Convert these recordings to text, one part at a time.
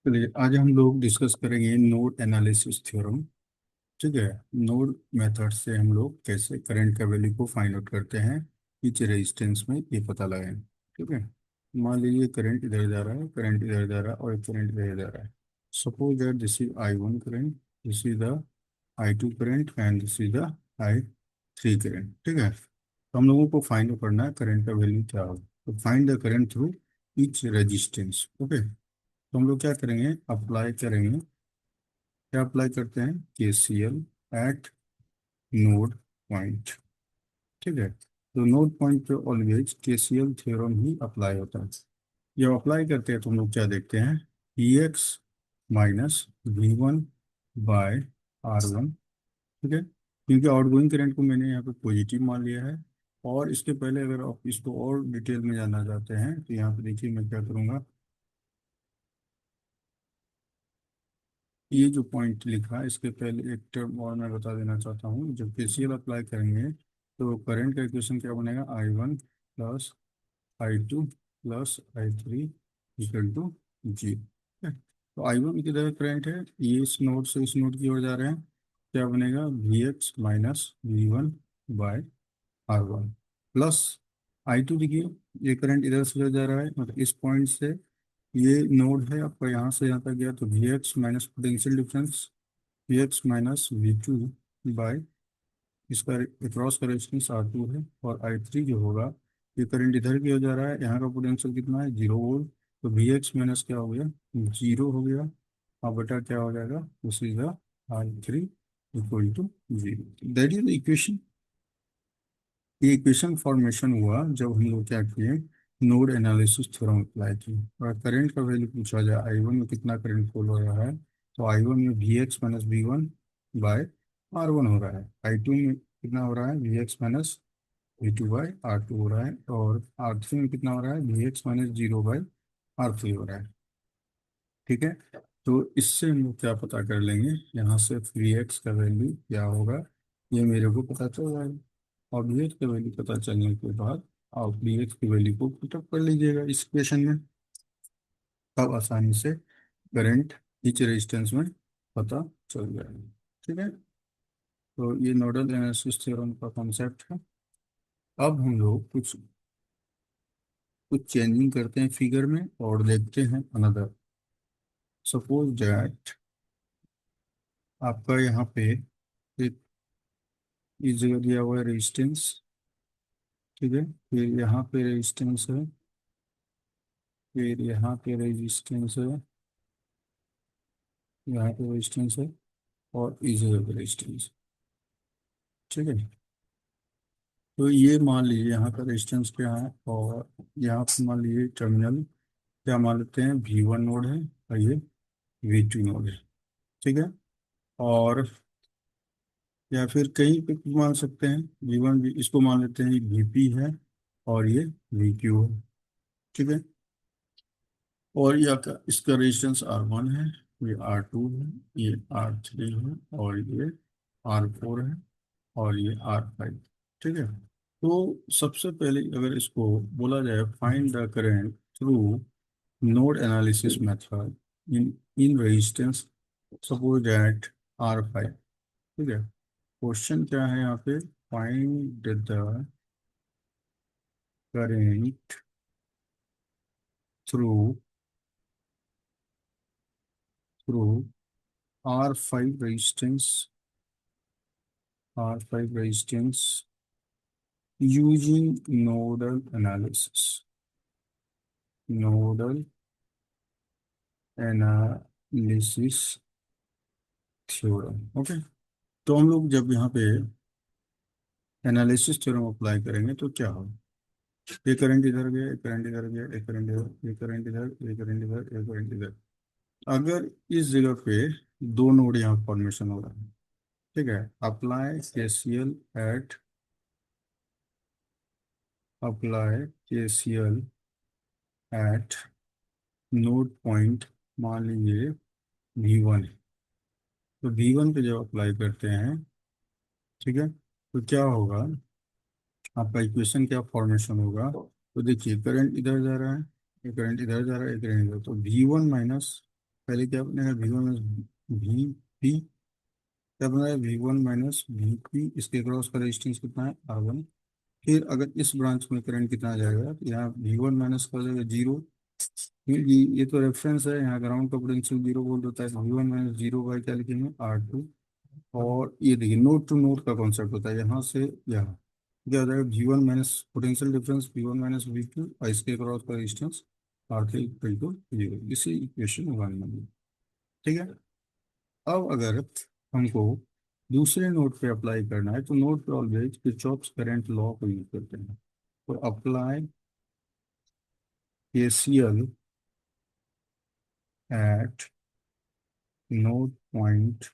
चलिए आज हम लोग डिस्कस करेंगे नोड एनालिसिस थ्योरम। ठीक है। नोड मेथड से हम लोग कैसे करंट का वैल्यू को फाइंड आउट करते हैं ईच रेजिस्टेंस में, ये पता लगाएं। ठीक है। मान लीजिए करंट इधर जा रहा है, करंट इधर जा रहा है और करंट इधर जा रहा है। Suppose that this is I1 current, this is the I2 current and this is the I3 current. ठीक है। तो हम लोगों को फाइंड आउट करना है करंट का वैल्यू क्या होगा। तो find the current through each resistance. Okay. तो हम लोग क्या करेंगे, अप्लाई करेंगे। क्या अप्लाई करते हैं, KCL एट नोड पॉइंट। ठीक है। तो नोड पॉइंट पे ऑलवेज KCL थ्योरम ही अप्लाई होता है। जब अप्लाई करते हैं तो हम लोग क्या देखते हैं, EX minus V1 bye R1। ठीक है। क्योंकि आउटगोइंग करंट को मैंने यहाँ पे पॉजिटिव मान लिया है। और इसके पहले अगर आप इसको और डिटेल में जानना चाहते हैं तो यहाँ पे देखिए मैं क्या करूँगा। ये जो पॉइंट लिखा है इसके पहले एक टर्म और मैं बता देना चाहता हूँ। जब KCL अप्लाई करेंगे तो करंट का इक्वेशन क्या बनेगा, I1 plus I2 plus I3 equal to 0। तो I1 की तरह करंट है, ये इस नोड से इस नोड की ओर जा रहे हैं। क्या बनेगा, VX minus V1 bye R1 plus I2। देखिए ये करंट इधर से उधर जा रहा है, मतलब इस पॉइंट से ये नोड है आपका, यहाँ से यहाँ तक गया तो VX minus potential difference VX minus V2 by इसका क्रॉस का रेजिस्टेंस R2 है। और I3 जो होगा, ये करंट इधर की हो जा रहा है, यहाँ का पोटेंशियल कितना है, 0 वोल्ट। तो VX माइनस क्या हो गया, 0 हो गया। अब बटा क्या हो जाएगा, this is the I3 equal to 0। That is the equation. ये इक्वेशन फॉर्मेशन हुआ जब हम लोग क्या किए, नोड एनालिसिस थ्योरम अप्लाई किए। और करंट का वैल्यू पूछा जाए, I1 में कितना करंट फ्लो हो रहा है, तो I1 में VX minus V1 bye R1 हो रहा है। I2 में कितना हो रहा है, VX minus V2 bye R2 हो रहा है। और R3 में कितना हो रहा है, VX माइनस 0 बाय R3 हो रहा है। ठीक है। तो इससे हम लोग क्या पता कर लेंगे, यहाँ से VX का वैल्यू क्या होगा ये मेरे को पता चल जाएगा। और VX का वैल्यू पता चलने के बाद आप VX की वैल्यू को पुटअप कर लीजिएगा इस इक्वेशन में। तब आसानी से करंट इच रेजिस्टेंस में पता चल जाएगा। ठीक है। तो ये नोडल एनालिसिस थ्योरम का कॉन्सेप्ट है। अब हम लोग कुछ चेंजिंग करते हैं फिगर में और देखते हैं अनदर। सपोज दैट आपका यहाँ पे एक इस जगह दिया हुआ है रेजिस्टेंस। ठीक है। फिर यहाँ पे रेजिस्टेंस है, फिर यहाँ पे रेजिस्टेंस है, यहाँ पे रेजिस्टेंस है और इस जगह पे रेजिस्टेंस। ठीक है। तो ये मान लीजिए यहाँ का रेजिस्टेंस क्या है, और यहाँ पे मान लीजिए टर्मिनल क्या मान लेते हैं, V1 नोड है और ये V2 नोड है। ठीक है। और या फिर कहीं पे भी मान सकते हैं, V1 भी इसको मान लेते हैं VP है और ये VQ है। ठीक है। और या इसका रेजिस्टेंस R1 है, ये R2 है, ये R3 है और ये R4 है और ये R5। ठीक है। तो सबसे पहले अगर इसको बोला जाए find the current through node analysis method in in resistance, suppose that R5। ठीक है। क्वेश्चन क्या है यहाँ पे, find the current through through R5 resistance, R5 resistance using nodal analysis theorem. Okay. तो हम लोग जब यहाँ पे एनालिसिस थ्योरम अप्लाई करेंगे तो क्या होगा, ये करंट इधर गया, ये करंट इधर गया, ये करंट इधर, ये करंट इधर, ये करंट इधर, ये करंट इधर। अगर इस जगह पे दो नोड यहाँ फॉर्मेशन हो रहा है। ठीक है। Apply KCL at apply KCL at node point, मान लीजिए V1 है। तो V1 पे जब अप्लाई करते हैं, ठीक है, तो क्या होगा, आपका इक्वेशन क्या फॉर्मेशन होगा। तो देखिए करंट इधर जा रहा है, ये करंट इधर जा रहा है, ये करंट इधर, तो V1 माइनस पहले क्या बनेगा, V1 माइनस वी पी, क्या बना है, V1 माइनस वी पी, इसके क्रॉस का रेजिस्टेंस कितना है, R1। फिर अगर इस ब्रांच में करंट कितना आ जाएगा, तो यहाँ V1 माइनस का हो जाएगा 0, क्योंकि ये तो रेफरेंस है, यहाँ ग्राउंड का पोटेंशियल 0 वोल्ट होता है, V1 माइनस 0 बाई क्या लिखेंगे, R2। और ये देखिए नोड टू नोड का कॉन्सेप्ट होता है, यहाँ से यहाँ क्या हो जाएगा, V1 minus potential difference V1 minus V2 और इसके क्रॉस का रेजिस्टेंस R3 इक्वल टू 0, इसी इक्वेशन 1 में। ठीक है। अब अगर हमको दूसरे नोड पे अप्लाई करना है, तो नोड पे ऑलवेज किरचॉफ्स करंट लॉ को यूज करते हैं। तो apply KCL at node point,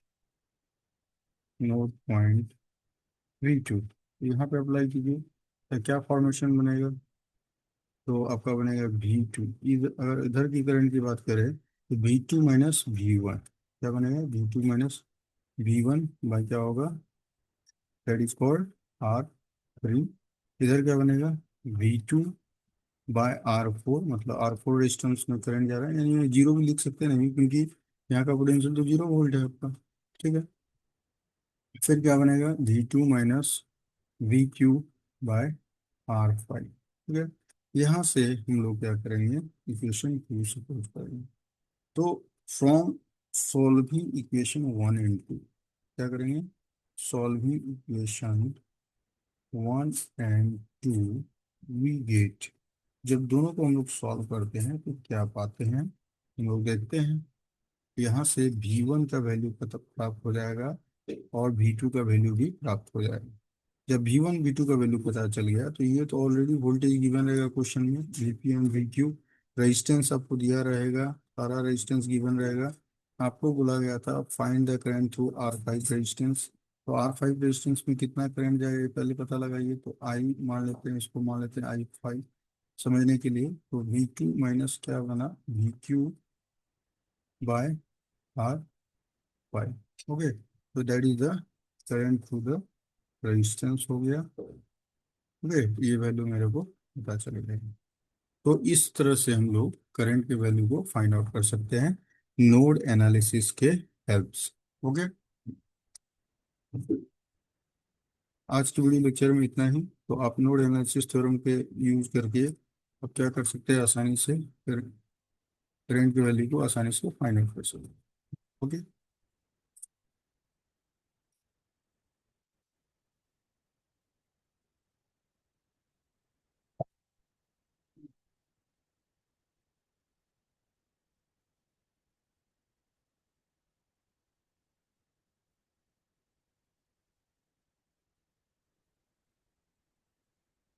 V2, यहाँ पे अप्लाई कीजिए, तो क्या फॉर्मेशन बनेगा, तो आपका बनेगा V2। इधर अगर इधर की करंट की बात करें, तो V2 माइनस V1, क्या बनेगा, V2 माइनस V1 बाई क्या होगा, दैट इज कॉल्ड R3। इधर क्या बनेगा, V2 बाय R4, मतलब R4 रेजिस्टेंस में करंट जा रहा है, यानी 0 भी लिख सकते हैं, नहीं क्योंकि यहाँ का पोटेंशियल तो 0 वोल्ट है आपका। ठीक है। फिर क्या बनेगा, V2 minus VQ bye R5। ठीक है। यहाँ से हम लोग क्या करेंगे, इक्वेशन 2 सपोज करेंगे। तो फ्रॉम सॉल्विंग इक्वेशन 1 एंड 2, क्या करेंगे, solving equation 1 and 2, we get, जब दोनों को हम लोग सॉल्व करते हैं तो क्या पाते हैं, हम लोग देखते हैं, यहाँ से V1 का वैल्यू प्राप्त हो जाएगा और V2 का वैल्यू भी प्राप्त हो जाएगा। जब V1 V2 का वैल्यू पता चल गया, तो ये तो ऑलरेडी वोल्टेज गिवन रहेगा क्वेश्चन में, VP एंड VQ। रेजिस्टेंस आपको दिया रहेगा, सारा रेजिस्टेंस गिवन रहेगा। आपको बोला गया था find the current through R5 resistance. तो R5 रेजिस्टेंस में कितना करंट जाएगा ये पहले पता लगाइए, तो I मान लेते हैं, इसको मान लेते हैं I5 समझने के लिए। तो V2 माइनस क्या बना, VQ बाय R5। ओके, तो that is the current through the resistance हो गया। ओके, ये वैल्यू मेरे को पता चल गई। तो इस तरह से हम लोग करंट के वैल्यू को फाइंड आउट कर सकते हैं नोड एनालिसिस के हेल्प से। ओके, आज की वीडियो लेक्चर में इतना ही। तो आप नोड एनालिसिस थ्योरम के यूज करके अब क्या कर सकते हैं, आसानी से करंट के वैल्यू को आसानी से फाइंड आउट कर सकते हैं। ओके।